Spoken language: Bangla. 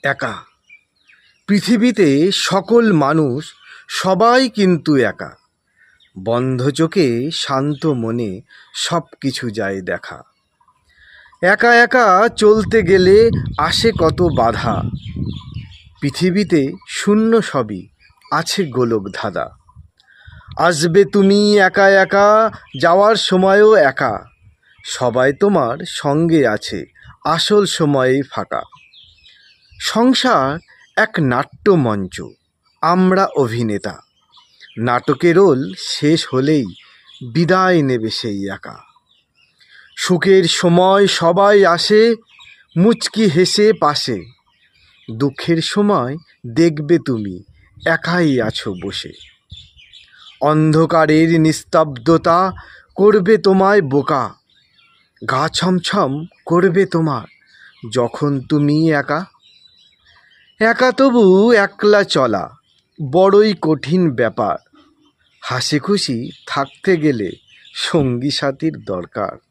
একা। পৃথিবীতে সকল মানুষ সবাই কিন্তু একা। বন্ধ চোখে শান্ত মনে সব কিছু যায় দেখা। একা একা চলতে গেলে আসে কত বাধা। পৃথিবীতে শূন্য সবই আছে গোলক ধাঁধা। আসবে তুমি একা একা, যাওয়ার সময়ও একা। সবাই তোমার সঙ্গে আছে, আসল সময়ে ফাঁকা। সংসার এক নাট্যমঞ্চ, আমরা অভিনেতা। নাটকের রোল শেষ হলেই বিদায় নেবে সেই একা। সুখের সময় সবাই আসে, মুচকি হেসে পাশে। দুঃখের সময় দেখবে তুমি একাই আছো বসে। অন্ধকারের নিস্তব্ধতা করবে তোমায় বোকা। গা ছমছম করবে তোমার যখন তুমি একা। একা তবু একলা চলা বড়ই কঠিন ব্যাপার। হাসি খুশি থাকতে গেলে সঙ্গী সাথীর দরকার।